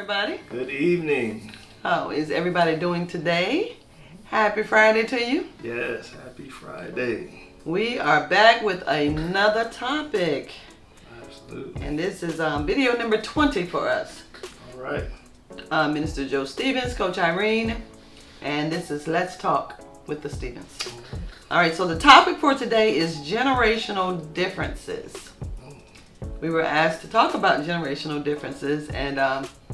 everybody. Good evening. How is everybody doing today? Happy Friday to you. Yes, happy Friday. We are back with another topic. Absolutely. And this is video number 20 for us. All right. Minister Joe Stevens, Coach Irene, and this is Let's Talk with the Stevens. All right, so the topic for today is generational differences. We were asked to talk about generational differences, and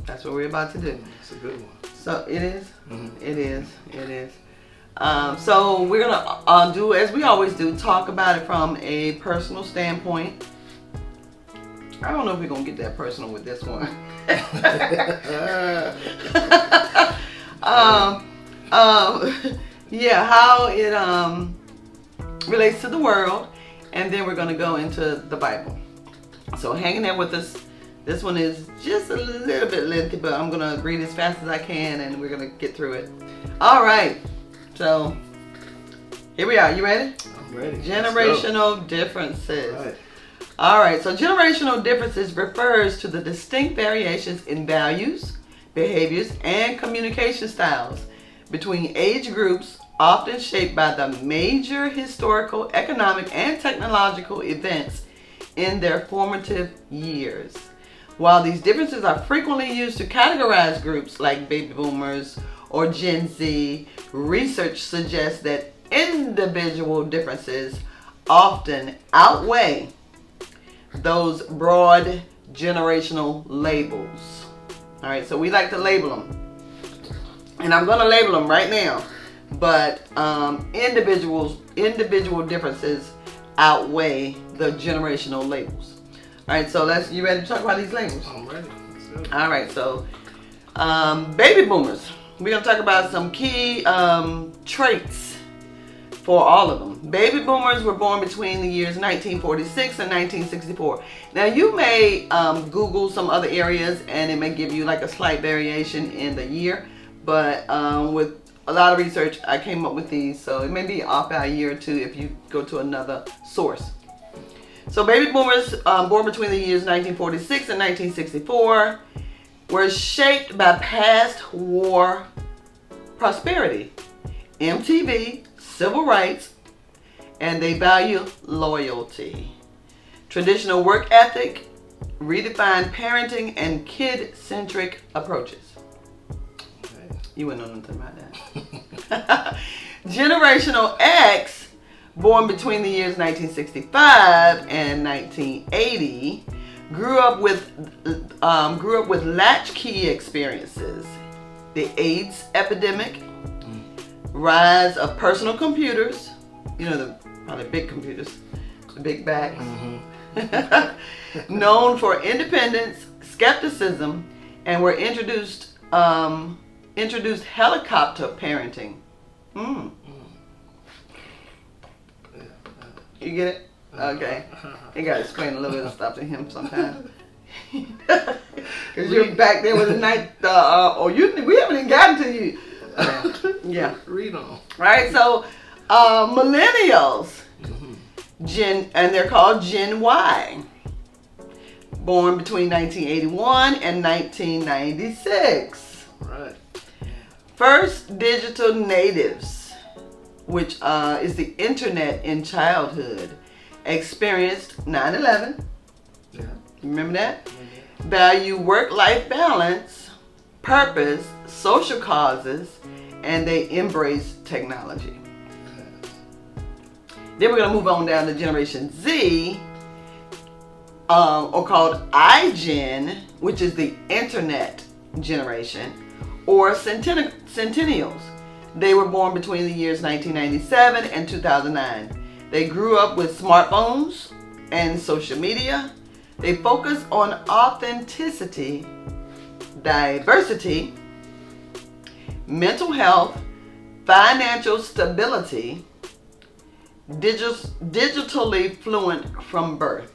that's what we're about to do. It's a good one. So it is? Mm-hmm. It is. So we're going to do, as we always do, talk about it from a personal standpoint. I don't know if we're going to get that personal with this one. Yeah, how it relates to the world, and then we're going to go into the Bible. So hang in there with us. This one is just a little bit lengthy, but I'm going to read as fast as I can, and we're going to get through it. All right. So here we are. You ready? I'm ready. Generational differences. All right. All right. So generational differences refers to the distinct variations in values, behaviors, and communication styles between age groups, often shaped by the major historical, economic, and technological events in their formative years. While these differences are frequently used to categorize groups like baby boomers or Gen Z, research suggests that individual differences often outweigh those broad generational labels. All right, so we like to label them. And I'm going to label them right now. But individual differences outweigh the generational labels. All right, so you ready to talk about these labels? I'm ready. Let's go. All right, so baby boomers. We're going to talk about some key traits for all of them. Baby boomers were born between the years 1946 and 1964. Now, you may Google some other areas, and it may give you like a slight variation in the year. But with a lot of research, I came up with these. So it may be off by a year or two if you go to another source. So baby boomers born between the years 1946 and 1964 were shaped by past war prosperity, MTV, civil rights, and they value loyalty, traditional work ethic, redefined parenting, and kid-centric approaches. You wouldn't know nothing about that. Generational X, born between the years 1965 and 1980, grew up with latchkey experiences: the AIDS epidemic, rise of personal computers, probably big computers, the big bags, known for independence, skepticism, and were introduced helicopter parenting. You get it? Okay. You gotta explain a little bit of stuff to him sometimes. Cause you're back there with a night. We haven't even gotten to you. Yeah. Read on. Right. So, millennials, and they're called Gen Y, born between 1981 and 1996. Right. First digital natives, which is the internet in childhood, experienced 9/11. Yeah. Remember that? Value work-life balance, purpose, social causes, and they embrace technology. Yes. Then we're going to move on down to Generation Z, or called iGen, which is the internet generation, or centennials. They were born between the years 1997 and 2009. They grew up with smartphones and social media. They focus on authenticity, diversity, mental health, financial stability, digitally fluent from birth.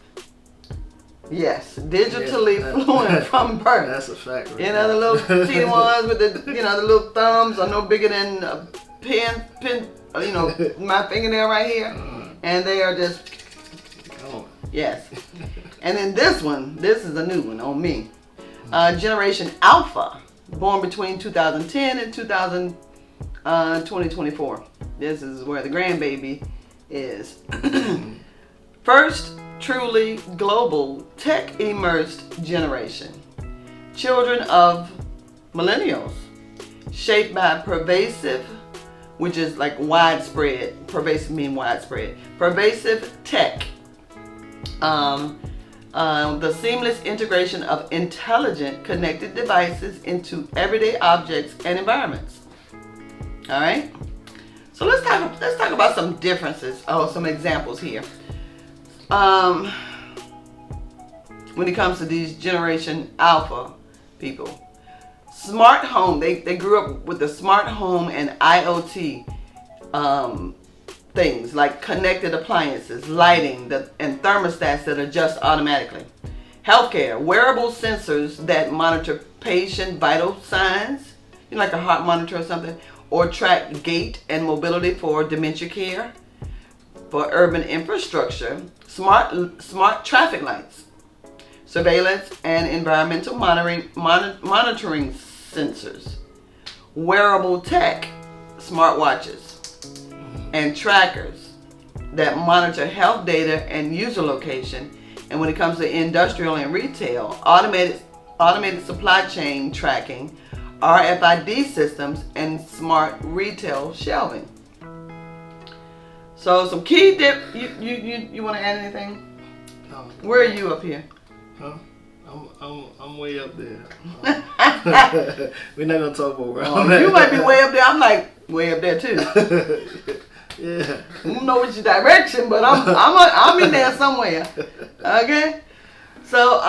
Yes, digitally fluent from birth. That's a fact. Right The little teeny ones with the the little thumbs are no bigger than a pin, my fingernail right here, and they are just Yes. And then this is a new one on me. Generation Alpha, born between 2010 and 2024. This is where the grandbaby is. First, truly global tech immersed generation. Children of millennials, shaped by pervasive, which is like widespread, pervasive mean widespread, pervasive tech. The seamless integration of intelligent connected devices into everyday objects and environments. All right. So let's talk about some differences. Some examples here. When it comes to these Generation Alpha people, smart home. They grew up with the smart home and IoT things like connected appliances, lighting, and thermostats that adjust automatically. Healthcare, wearable sensors that monitor patient vital signs, like a heart monitor or something, or track gait and mobility for dementia care. For urban infrastructure, smart traffic lights, surveillance and environmental monitoring sensors, wearable tech, smartwatches, and trackers that monitor health data and user location. And when it comes to industrial and retail, automated supply chain tracking, RFID systems, and smart retail shelving. So some key you want to add anything? No. Where are you up here? Huh? I'm way up there. We're not gonna talk about where I'm at. You might be way up there. I'm like way up there too. Yeah. I don't know which direction, but I'm in there somewhere. Okay. So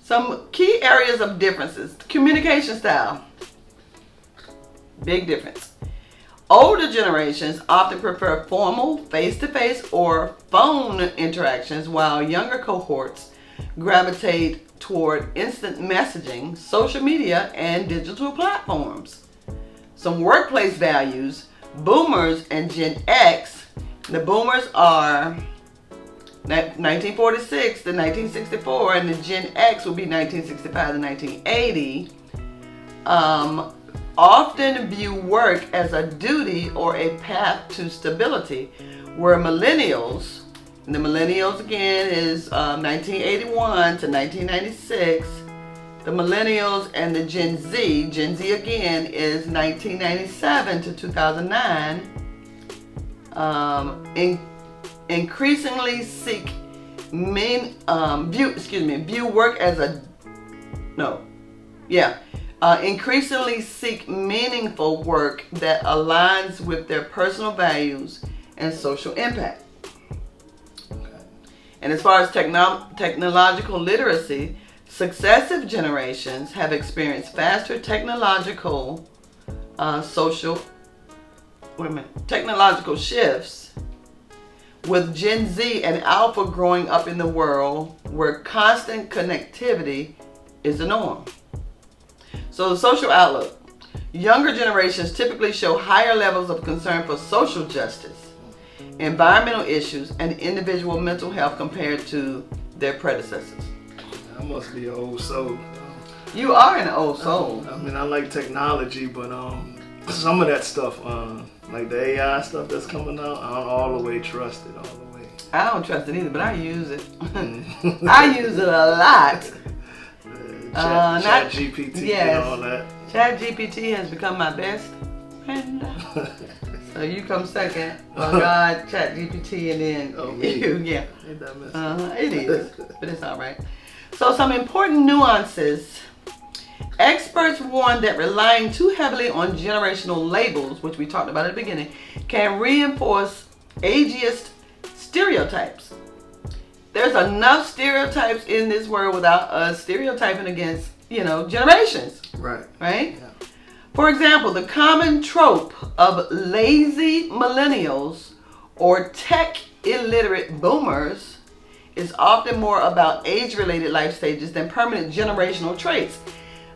some key areas of differences. Communication style. Big difference. Older generations often prefer formal, face-to-face or phone interactions, while younger cohorts gravitate toward instant messaging, social media, and digital platforms. Some workplace values. Boomers and Gen X. The boomers are 1946 to 1964, and the Gen X will be 1965 to 1980. Often view work as a duty or a path to stability, where millennials, and the millennials again is 1981 to 1996. The millennials and the Gen Z again is 1997 to 2009. Increasingly seek view work as a increasingly seek meaningful work that aligns with their personal values and social impact. Okay. And as far as technological literacy, successive generations have experienced faster technological technological shifts, with Gen Z and Alpha growing up in the world where constant connectivity is the norm. So the social outlook. Younger generations typically show higher levels of concern for social justice, environmental issues, and individual mental health compared to their predecessors. I must be an old soul. You are an old soul. I mean, I like technology, but some of that stuff, like the AI stuff that's coming out, I don't all the way trust it all the way. I don't trust it either, but I use it. I use it a lot. Chat GPT and all that. Chat GPT has become my best friend. So you come second. Oh God, Chat GPT, and then you, yeah. Ain't that messy? It is, but it's all right. So some important nuances. Experts warn that relying too heavily on generational labels, which we talked about at the beginning, can reinforce ageist stereotypes. There's enough stereotypes in this world without us stereotyping against, generations. Right. Right? Yeah. For example, the common trope of lazy millennials or tech illiterate boomers is often more about age-related life stages than permanent generational traits.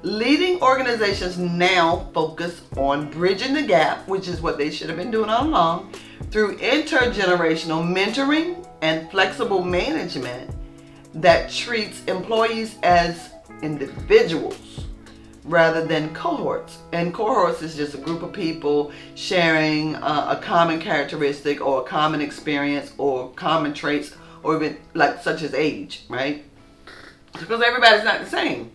Leading organizations now focus on bridging the gap, which is what they should have been doing all along, through intergenerational mentoring and flexible management that treats employees as individuals rather than cohorts. And cohorts is just a group of people sharing a common characteristic or a common experience or common traits, or even like such as age, right? Because everybody's not the same.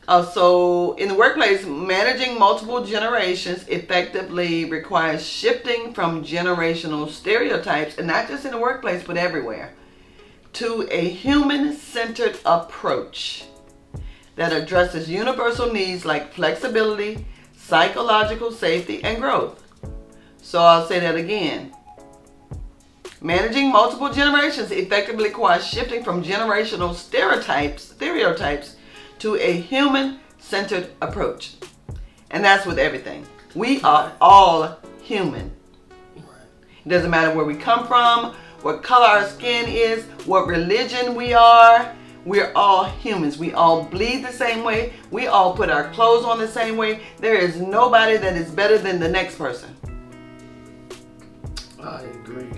So in the workplace, managing multiple generations effectively requires shifting from generational stereotypes, and not just in the workplace, but everywhere, to a human-centered approach that addresses universal needs like flexibility, psychological safety, and growth. So I'll say that again. Managing multiple generations effectively requires shifting from generational stereotypes to a human-centered approach. And that's with everything. We are all human. It doesn't matter where we come from, what color our skin is, what religion we are. We're all humans. We all bleed the same way. We all put our clothes on the same way. There is nobody that is better than the next person. I agree.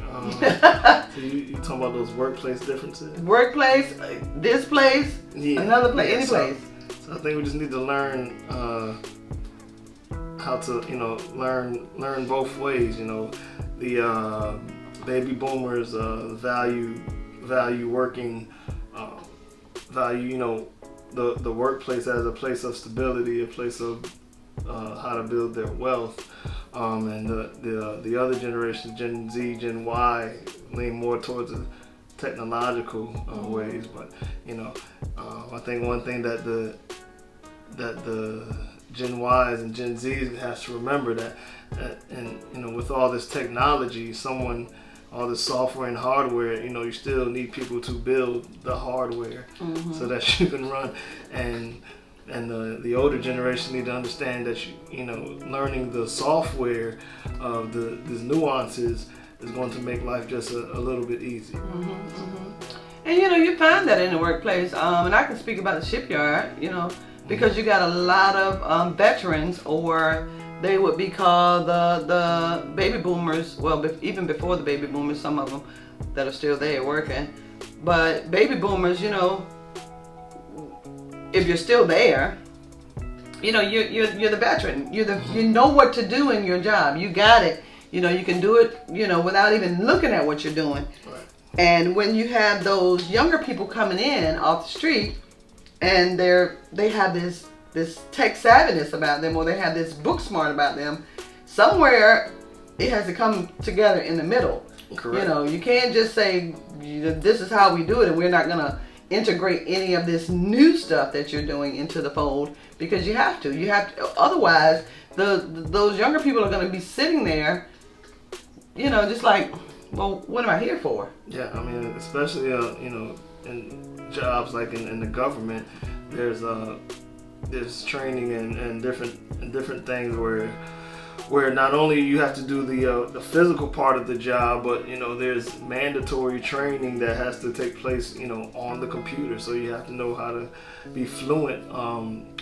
So you talking about those workplace differences? Workplace, this place, another place, any place. So I think we just need to learn how to, learn both ways. The baby boomers value working, value the workplace as a place of stability, a place of how to build their wealth. And the other generations, Gen Z, Gen Y, lean more towards the technological ways. But I think one thing that the Gen Ys and Gen Zs has to remember that with all this technology, all the software and hardware, you still need people to build the hardware so that you can run. And the older generation need to understand that learning the software of these nuances is going to make life just a little bit easier. And you find that in the workplace, and I can speak about the shipyard, because you got a lot of veterans, or they would be called the baby boomers. Well, even before the baby boomers, some of them that are still there working. But baby boomers, if you're still there, you're the veteran. You know what to do in your job. You got it. You can do it, without even looking at what you're doing. Right. And when you have those younger people coming in off the street, and they have this tech savviness about them, or they have this book smart about them, somewhere it has to come together in the middle. Correct. You can't just say this is how we do it, and we're not gonna integrate any of this new stuff that you're doing into the fold, because you have to. Otherwise, those younger people are going to be sitting there, just like, well, what am I here for? Yeah, I mean, especially in jobs like in the government, there's training and different things where not only you have to do the physical part of the job, but there's mandatory training that has to take place on the computer. So you have to know how to be fluent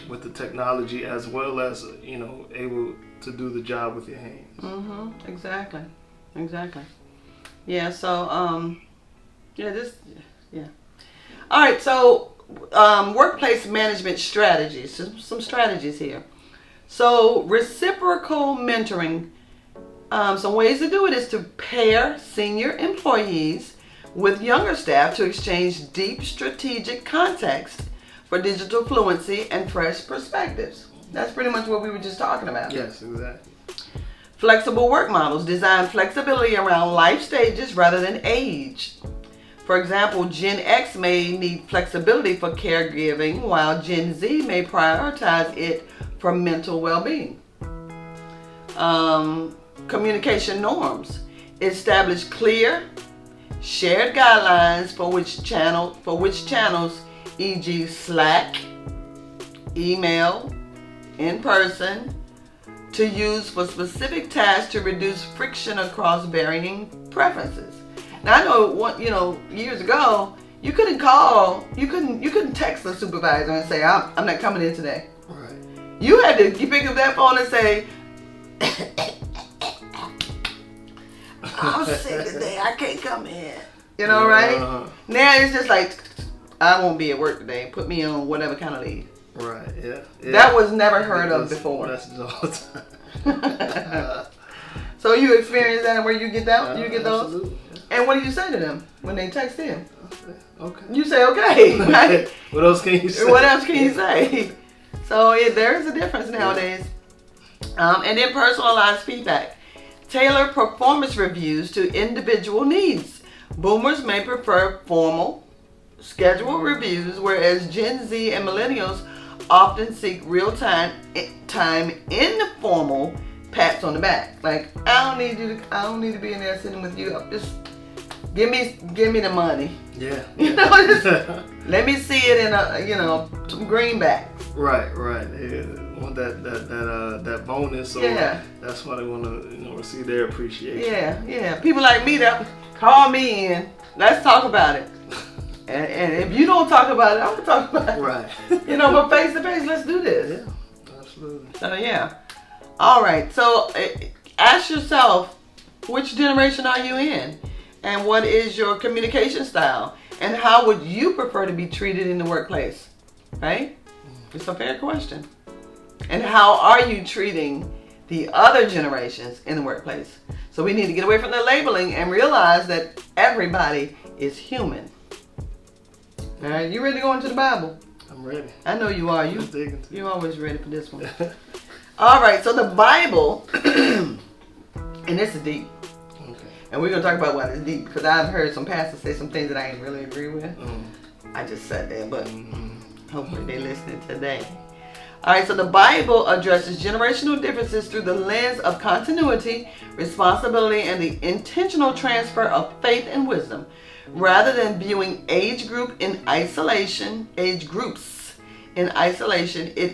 with the technology, as well as able to do the job with your hands. Exactly. Yeah. So All right. So workplace management strategies. Some strategies here. So reciprocal mentoring, some ways to do it is to pair senior employees with younger staff to exchange deep strategic context for digital fluency and fresh perspectives. That's pretty much what we were just talking about. Yes, exactly. Flexible work models design flexibility around life stages rather than age. For example, Gen X may need flexibility for caregiving, while Gen Z may prioritize it for mental well-being. Communication norms establish clear, shared guidelines for which channels, e.g., Slack, email, in person, to use for specific tasks to reduce friction across varying preferences. Now I know years ago you couldn't text the supervisor and say I'm not coming in today. Right. You had to pick up that phone and say, I'm sick today, I can't come in. Right? Now it's just like, I won't be at work today. Put me on whatever kind of leave. Right. Yeah. That was never heard of before. Messages all the time. So you experience that where you get that? You get those? Absolutely. And what do you say to them when they text in? Okay. You say okay, right? What else can you say? What else can you say? So there is a difference nowadays. And then personalized feedback. Tailor performance reviews to individual needs. Boomers may prefer formal, scheduled reviews, whereas Gen Z and millennials often seek real-time, informal pats on the back. Like, I don't need to be in there sitting with you. Just give me the money. Yeah. Just let me see it in some greenbacks. Right. Yeah. Want that bonus. So yeah. That's why they want to receive their appreciation. Yeah. People like me that call me in. Let's talk about it. And if you don't talk about it, I'm gonna talk about it. Right. But face to face, let's do this. Yeah. Absolutely. So yeah. All right. So ask yourself, which generation are you in? And what is your communication style? And how would you prefer to be treated in the workplace? Right? It's a fair question. And how are you treating the other generations in the workplace? So we need to get away from the labeling and realize that everybody is human. All right, you ready to go into the Bible? I'm ready. I know you are. You're always ready for this one. All right, so the Bible, and this is deep. Okay. And we're going to talk about why it's deep, because I've heard some pastors say some things that I ain't really agree with. Mm-hmm. I just sat there, but hopefully they're listening today. All right, so the Bible addresses generational differences through the lens of continuity, responsibility, and the intentional transfer of faith and wisdom. Rather than viewing age groups in isolation, it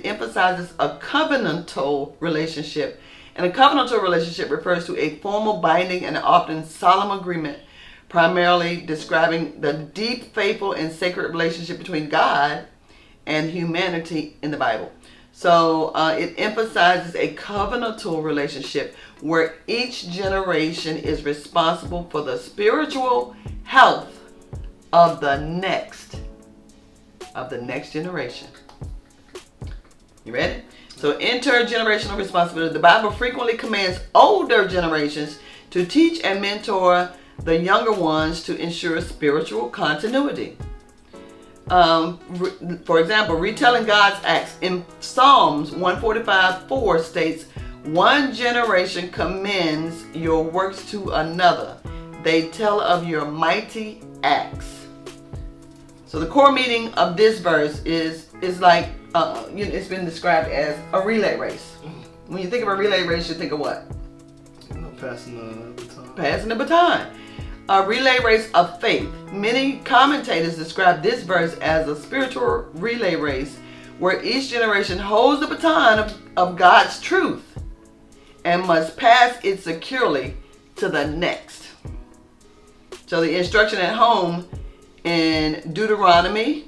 emphasizes a covenantal relationship. And a covenantal relationship refers to a formal, binding, and often solemn agreement, primarily describing the deep, faithful, and sacred relationship between God and humanity in the Bible. So it emphasizes a covenantal relationship where each generation is responsible for the spiritual health of the next generation. You ready? So intergenerational responsibility. The Bible frequently commands older generations to teach and mentor the younger ones to ensure spiritual continuity. For example, retelling God's acts in Psalms 145:4 states, "One generation commends your works to another. They tell of your mighty acts." So the core meaning of this verse is like it's been described as a relay race. When you think of a relay race, you think of what? Passing the baton. Passing the baton. A relay race of faith. Many commentators describe this verse as a spiritual relay race where each generation holds the baton of God's truth and must pass it securely to the next. So the instruction at home in Deuteronomy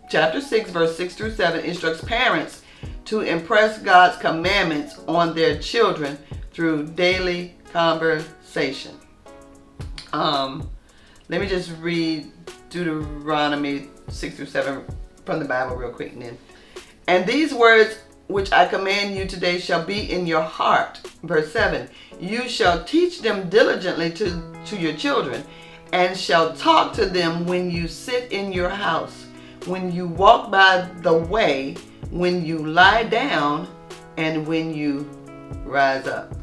chapter 6 verse 6 through 7 instructs parents to impress God's commandments on their children through daily conversation. Let me just read Deuteronomy 6 through 7 from the Bible real quick then. "And these words which I command you today shall be in your heart." Verse 7. "You shall teach them diligently to your children, and shall talk to them when you sit in your house, when you walk by the way, when you lie down, and when you rise up."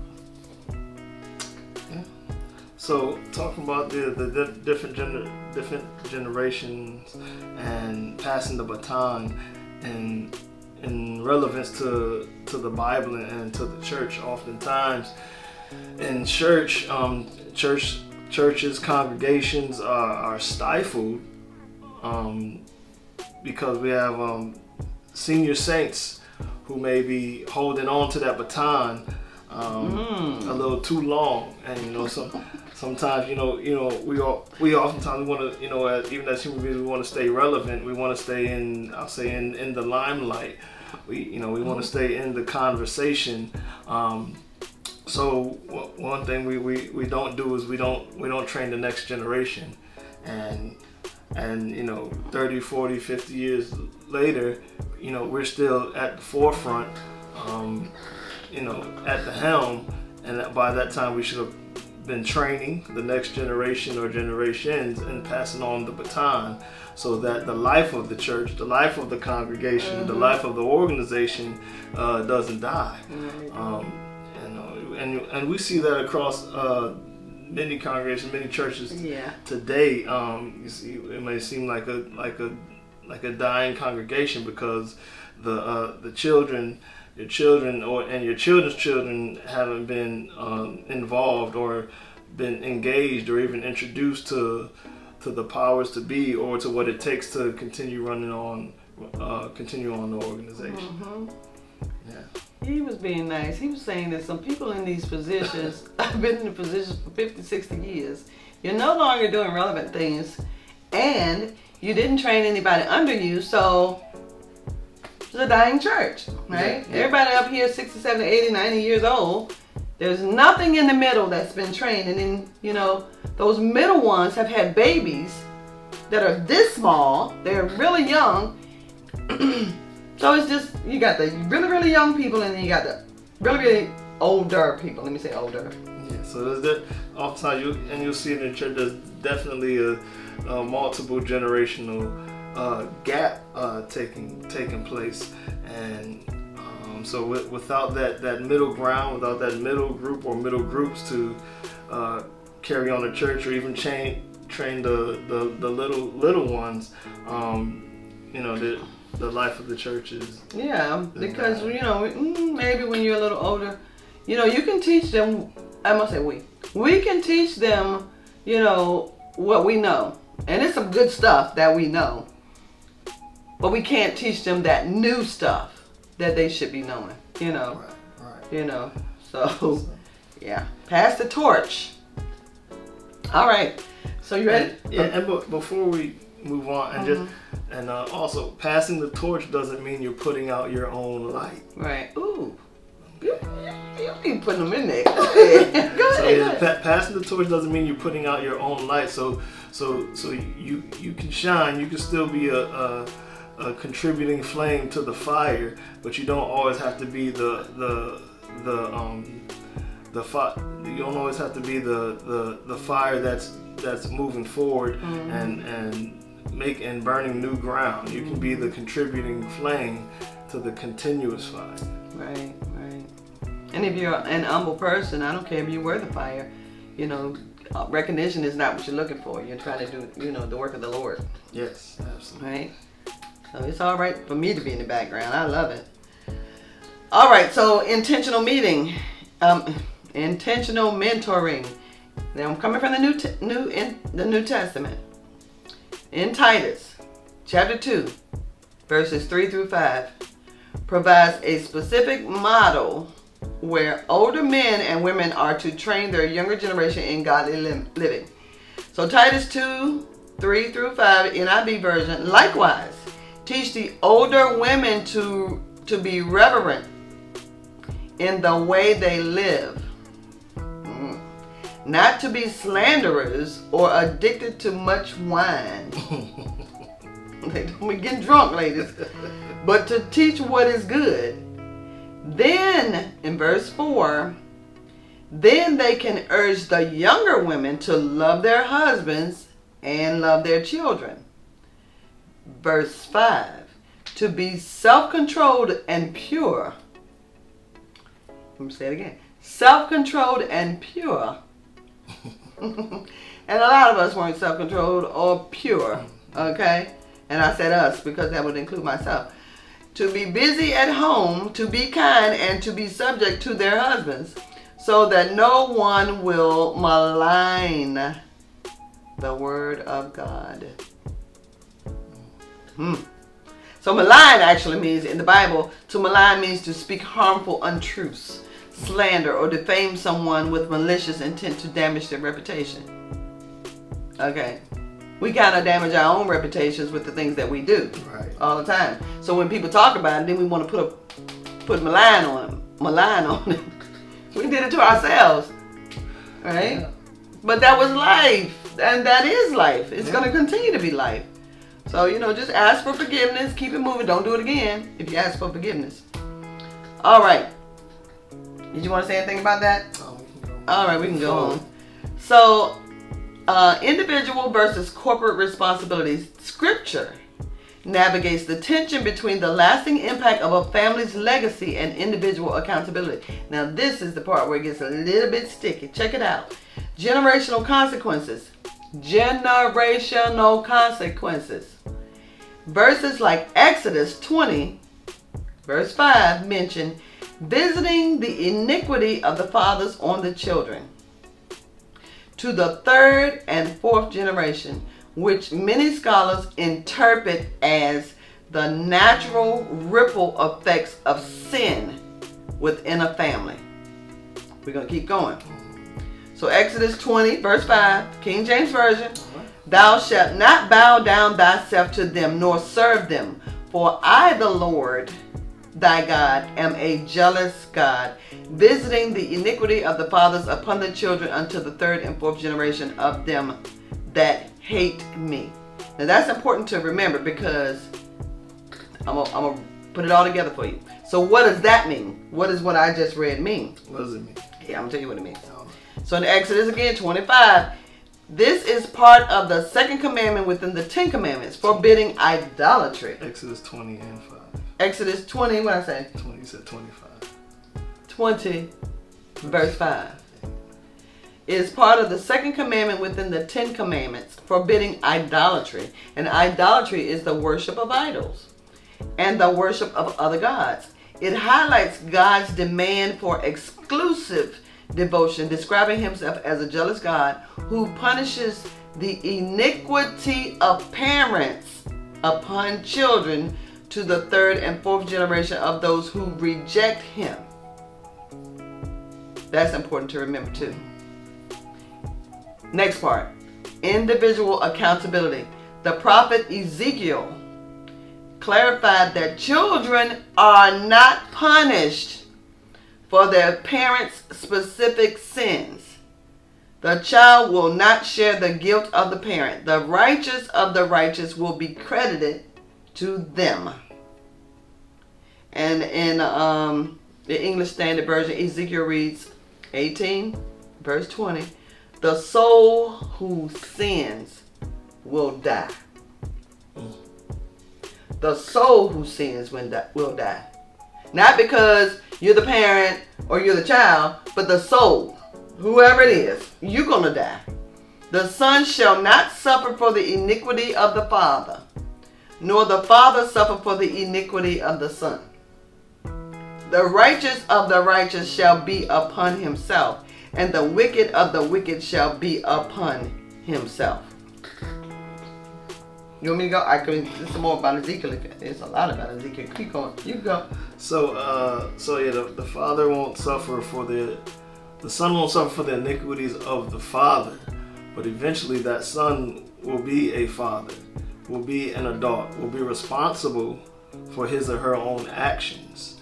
So talking about the different generations and passing the baton and in relevance to the Bible and to the church, oftentimes in churches, congregations are stifled because we have senior saints who may be holding on to that baton a little too long, and sometimes we oftentimes want to even as human beings we want to stay relevant. We want to stay in the limelight. We want to stay in the conversation. So one thing we don't do is we don't train the next generation, and And 30, 40, 50 years later, we're still at the forefront, at the helm, and by that time we should have been training the next generation or generations and passing on the baton, so that the life of the church, the life of the congregation, the life of the organization doesn't die. And we see that across many congregations, many churches today. You see, it may seem like a dying congregation because the children, your children, and your children's children haven't been involved or been engaged or even introduced to the powers to be, or to what it takes to continue on the organization. Yeah. He was being nice. He was saying that some people in these positions, I've been in the positions for 50, 60 years. You're no longer doing relevant things, and you didn't train anybody under you, so it's a dying church, right? Yeah. Everybody up here 60, 70, 80, 90 years old. There's nothing in the middle that's been trained. And then, those middle ones have had babies that are this small. They're really young. So it's just, you got the really, really young people, and then you got the really, really older people. Let me say older. Yeah, so there's that. Oftentimes, you'll see it in church, there's definitely a multiple generational gap taking place. And so without that middle ground, without that middle group or middle groups to carry on the church, or even train the little ones, the life of the church is because maybe when you're a little older, you can teach them. I must say we can teach them what we know, and it's some good stuff that we know, but we can't teach them that new stuff that they should be knowing. Right. So pass the torch. All right, so you ready? And before we move on, and also, passing the torch doesn't mean you're putting out your own light. Right. Ooh. You keep putting them in there. Go ahead. Passing the torch doesn't mean you're putting out your own light. So you can shine. You can still be a contributing flame to the fire, but you don't always have to be the you don't always have to be the fire that's moving forward and burning new ground. You can be the contributing flame to the continuous fire. Right. And if you're an humble person, I don't care if you were the fire. Recognition is not what you're looking for. You're trying to do, the work of the Lord. Yes, absolutely. Right. So it's all right for me to be in the background. I love it. All right. So intentional meeting, intentional mentoring. Now I'm coming from the New Testament. In Titus, chapter 2, verses 3 through 5, provides a specific model where older men and women are to train their younger generation in godly living. So Titus 2, 3 through 5, NIV version, likewise, teach the older women to be reverent in the way they live, not to be slanderers or addicted to much wine. They don't be getting drunk, ladies. But to teach what is good. Then, in verse 4, then they can urge the younger women to love their husbands and love their children. Verse 5, to be self-controlled and pure. Let me say it again. Self-controlled and pure. And a lot of us weren't self-controlled or pure, okay? And I said us because that would include myself. To be busy at home, to be kind, and to be subject to their husbands, so that no one will malign the word of God. So malign actually means, in the Bible, to malign means to speak harmful untruths, slander, or defame someone with malicious intent to damage their reputation. Okay. We kind of damage our own reputations with the things that we do all the time. So when people talk about it, then we want to put malign on it. We did it to ourselves, right? Yeah. But that was life. And that is life. It's going to continue to be life. So, just ask for forgiveness. Keep it moving. Don't do it again if you ask for forgiveness. All right. Did you want to say anything about that? All right, we can go on. So, individual versus corporate responsibilities. Scripture navigates the tension between the lasting impact of a family's legacy and individual accountability. Now, this is the part where it gets a little bit sticky. Check it out. Generational consequences. Generational consequences. Verses like Exodus 20, verse 5 mention visiting the iniquity of the fathers on the children to the third and fourth generation, which many scholars interpret as the natural ripple effects of sin within a family. We're going to keep going. So Exodus 20, verse 5, King James Version. Thou shalt not bow down thyself to them, nor serve them. For I, the Lord thy God, am a jealous God, visiting the iniquity of the fathers upon the children unto the third and fourth generation of them that hate me. Now that's important to remember, because I'm gonna put it all together for you. So what does that mean? What does what I just read mean? What does it mean? Yeah, I'm gonna tell you what it means. So in Exodus again, 25, this is part of the second commandment within the 10 commandments, forbidding idolatry. Exodus 20 and 5. Exodus 20, what I say? 20, you said 25. 20, verse 5. Is part of the second commandment within the 10 commandments, forbidding idolatry. And idolatry is the worship of idols and the worship of other gods. It highlights God's demand for exclusive devotion, describing himself as a jealous God who punishes the iniquity of parents upon children to the third and fourth generation of those who reject him. That's important to remember too. Next part, individual accountability. The prophet Ezekiel clarified that children are not punished for their parents' specific sins. The child will not share the guilt of the parent. The righteous of the righteous will be credited to them. And in the English Standard Version, Ezekiel reads 18, verse 20, the soul who sins will die. The soul who sins will die. Not because you're the parent or you're the child, but the soul, whoever it is, you're going to die. The son shall not suffer for the iniquity of the father, nor the father suffer for the iniquity of the son. The righteous of the righteous shall be upon himself, and the wicked of the wicked shall be upon himself. You want me to go? I could. This is more about Ezekiel. There's a lot about Ezekiel. Keep going. You can go. So yeah, the father won't suffer for the son won't suffer for the iniquities of the father, but eventually that son will be a father, will be an adult, will be responsible for his or her own actions.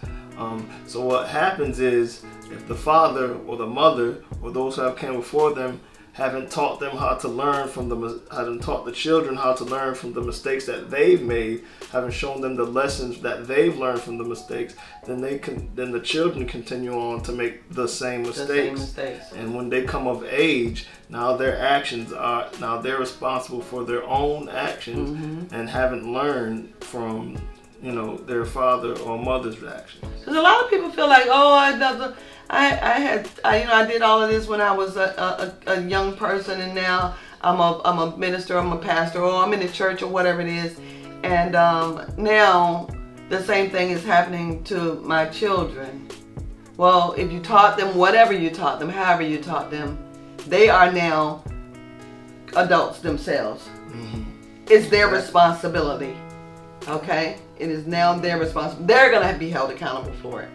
So what happens is, if the father or the mother or those who have came before them haven't taught them how to learn from haven't taught the children how to learn from the mistakes that they've made, haven't shown them the lessons that they've learned from the mistakes, then the children continue on to make the same mistakes. And when they come of age, now they're responsible for their own actions, and haven't learned from their father or mother's actions. Because a lot of people feel like, I did all of this when I was a young person, and now I'm a minister, I'm a pastor, or I'm in the church, or whatever it is, and now the same thing is happening to my children. Well, if you taught them whatever you taught them, however you taught them, they are now adults themselves. It's their responsibility. Okay? It is now their responsibility. They're going to be held accountable for it.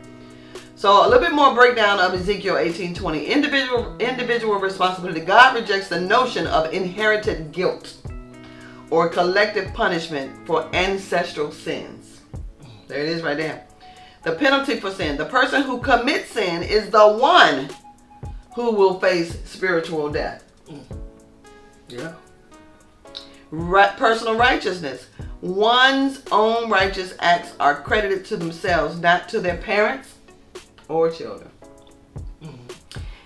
So a little bit more breakdown of Ezekiel 18:20. Individual responsibility. God rejects the notion of inherited guilt or collective punishment for ancestral sins. There it is right there. The penalty for sin. The person who commits sin is the one who will face spiritual death. Yeah. Personal righteousness. One's own righteous acts are credited to themselves, not to their parents or children.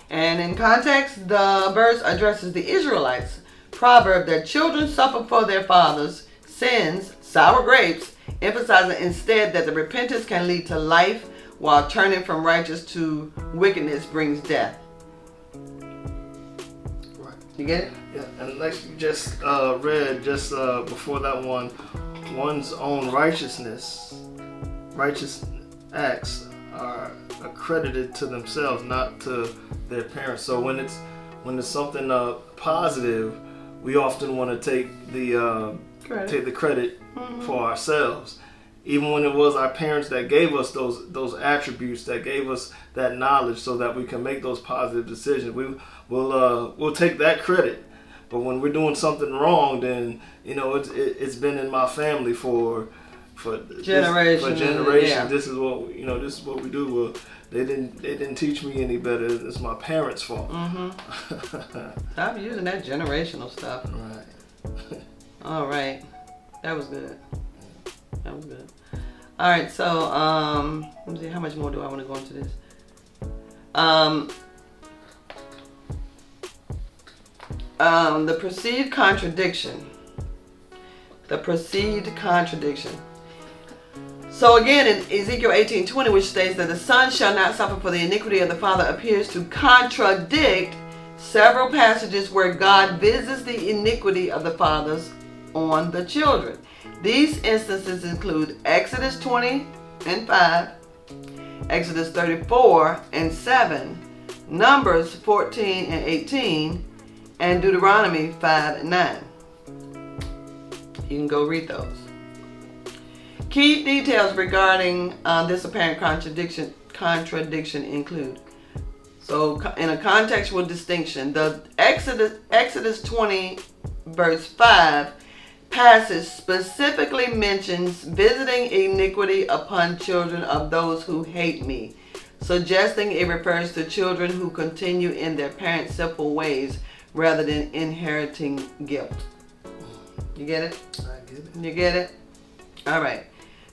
And in context, the verse addresses the Israelites. Proverb that children suffer for their fathers' sins, sour grapes, emphasizing instead that the repentance can lead to life, while turning from righteous to wickedness brings death. Right. You get it? Yeah, and like you just read just before that one, one's own righteous acts are accredited to themselves, not to their parents. So when it's something positive, we often want to take the credit for ourselves, even when it was our parents that gave us those attributes, that gave us that knowledge, so that we can make those positive decisions. We'll take that credit. But when we're doing something wrong, then it's been in my family for generations. Yeah. This is what we do. Well, they didn't teach me any better. It's my parents' fault. Stop using that generational stuff. Right. All right, that was good. All right, so let me see, how much more do I want to go into this? The perceived contradiction. So again, in Ezekiel 18:20, which states that the son shall not suffer for the iniquity of the father, appears to contradict several passages where God visits the iniquity of the fathers on the children. These instances include Exodus 20:5, Exodus 34:7, Numbers 14:18, and Deuteronomy 5:9. You can go read those. Key details regarding this apparent contradiction include, so in a contextual distinction, the Exodus 20 verse 5 passage specifically mentions visiting iniquity upon children of those who hate me, suggesting it refers to children who continue in their parents' sinful ways rather than inheriting guilt. You get it? I get it. You get it? All right.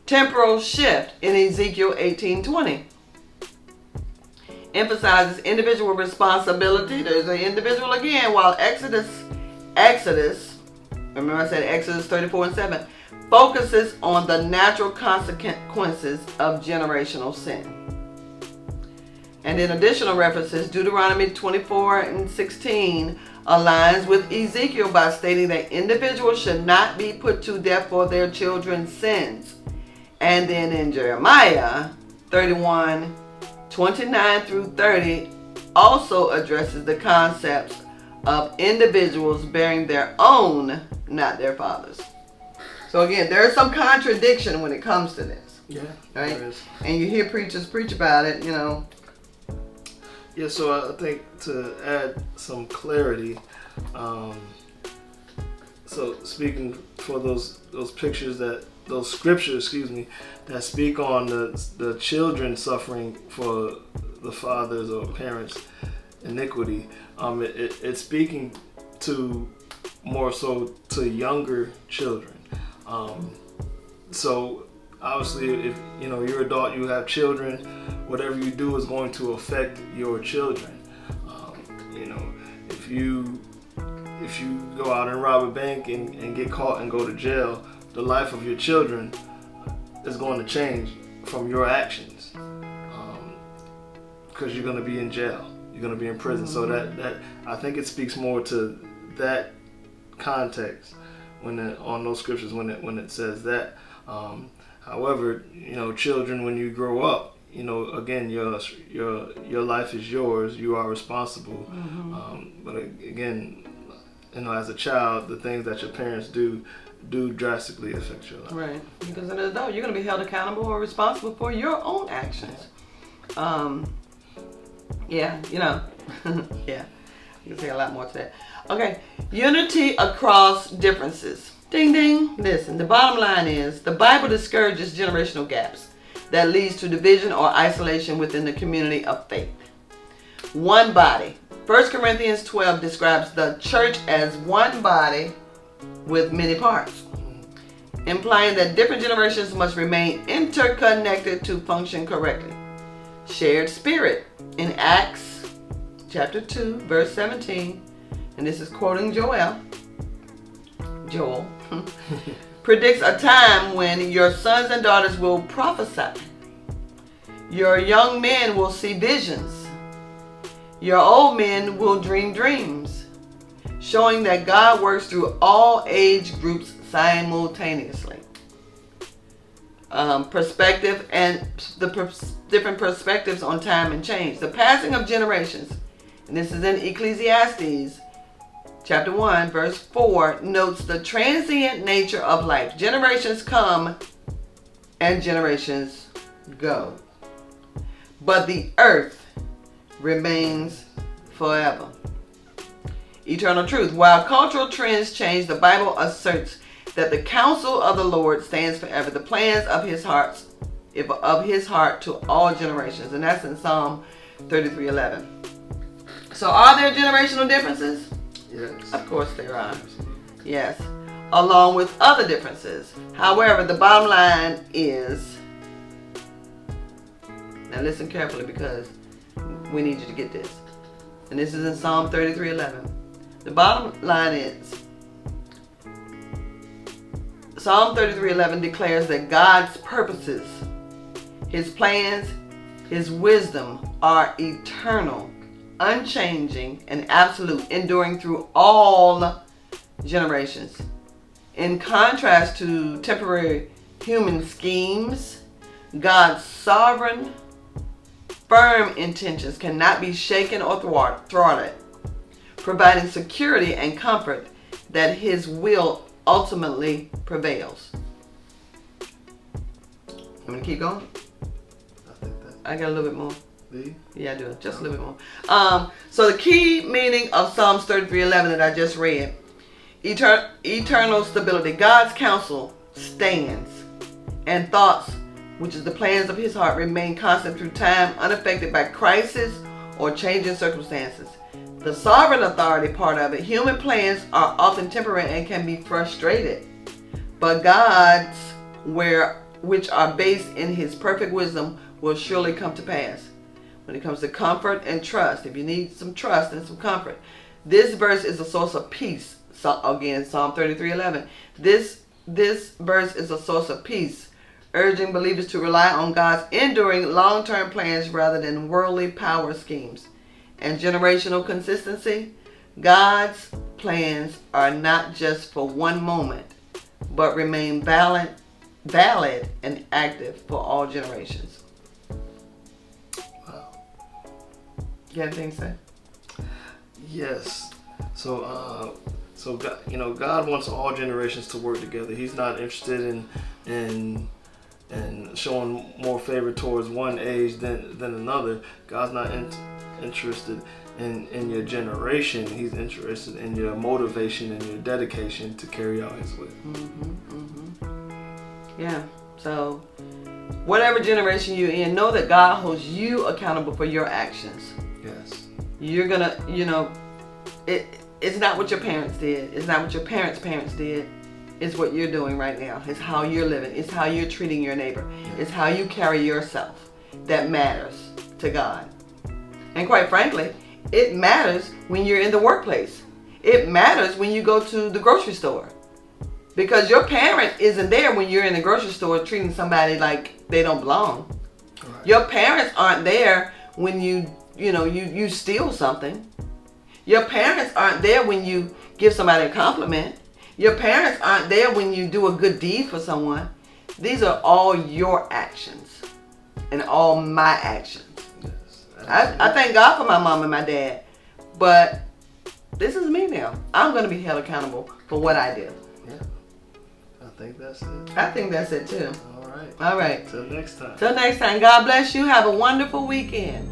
Temporal shift in Ezekiel 18:20 emphasizes individual responsibility. There's an individual again, while Exodus, remember I said Exodus 34:7, focuses on the natural consequences of generational sin. And in additional references, Deuteronomy 24:16 aligns with Ezekiel by stating that individuals should not be put to death for their children's sins. And then in Jeremiah 31:29-30 also addresses the concepts of individuals bearing their own, not their fathers. So again, there is some contradiction when it comes to this. Yeah. Right? There is. And you hear preachers preach about it, Yeah, so I think to add some clarity, so speaking for those scriptures, that speak on the children suffering for the fathers or parents' iniquity, it's speaking to more so to younger children. So obviously, if you're an adult, you have children, whatever you do is going to affect your children. If you go out and rob a bank and get caught and go to jail, the life of your children is going to change from your actions, because you're going to be in jail, you're going to be in prison. So that I think it speaks more to that context on those scriptures when it says that. However, children, when you grow up, again, your life is yours. You are responsible. But again, as a child, the things that your parents do drastically affect your life. Right. Because as an adult, you're going to be held accountable or responsible for your own actions. Yeah. Yeah. You can say a lot more to that. Okay. Unity across differences. Ding, ding. Listen, the bottom line is the Bible discourages generational gaps that leads to division or isolation within the community of faith. One body, 1 Corinthians 12 describes the church as one body with many parts, implying that different generations must remain interconnected to function correctly. Shared spirit in Acts chapter 2, verse 17, and this is quoting Joel, predicts a time when your sons and daughters will prophesy. Your young men will see visions. Your old men will dream dreams, showing that God works through all age groups simultaneously. Perspective and different perspectives on time and change. The passing of generations, and this is in Ecclesiastes chapter 1, verse 4, notes the transient nature of life. Generations come and generations go, but the earth remains forever. Eternal truth. While cultural trends change, the Bible asserts that the counsel of the Lord stands forever, the plans of his heart to all generations. And that's in Psalm 33:11. So are there generational differences? Yes. Of course there are. Yes. Along with other differences. However, the bottom line is, now listen carefully because we need you to get this. And this is in Psalm 33:11. The bottom line is, Psalm 33:11 declares that God's purposes, his plans, his wisdom are eternal, unchanging, and absolute, enduring through all generations. In contrast to temporary human schemes, God's sovereign, firm intentions cannot be shaken or thwarted, providing security and comfort that his will ultimately prevails. I'm going to keep going. I got a little bit more. Yeah, I do. Just a little bit more. So the key meaning of Psalms 33:11 that I just read: eternal stability. God's counsel stands, and thoughts, which is the plans of his heart, remain constant through time, unaffected by crisis or changing circumstances. The sovereign authority part of it: human plans are often temporary and can be frustrated, but God's, which are based in his perfect wisdom, will surely come to pass. When it comes to comfort and trust, if you need some trust and some comfort, this verse is a source of peace. So again, Psalm 33:11. This verse is a source of peace, urging believers to rely on God's enduring long-term plans rather than worldly power schemes. And generational consistency: God's plans are not just for one moment, but remain valid and active for all generations. Wow. You got anything to say? Yes. So God, God wants all generations to work together. He's not interested in showing more favor towards one age than another. God's not interested in your generation. He's interested in your motivation and your dedication to carry out his will. Yeah. So whatever generation you're in, know that God holds you accountable for your actions. Yes. You're gonna, it's not what your parents did. It's not what your parents' did. It's what you're doing right now. It's how you're living. It's how you're treating your neighbor. It's how you carry yourself that matters to God. And quite frankly, it matters when you're in the workplace. It matters when you go to the grocery store. Because your parent isn't there when you're in the grocery store treating somebody like they don't belong. Right. Your parents aren't there when you steal something. Your parents aren't there when you give somebody a compliment. Your parents aren't there when you do a good deed for someone. These are all your actions and all my actions. Yes, I thank God for my mom and my dad, but this is me now. I'm going to be held accountable for what I do. Yeah, I think that's it. I think that's it too. All right. All right. Till next time. Till next time. God bless you. Have a wonderful weekend.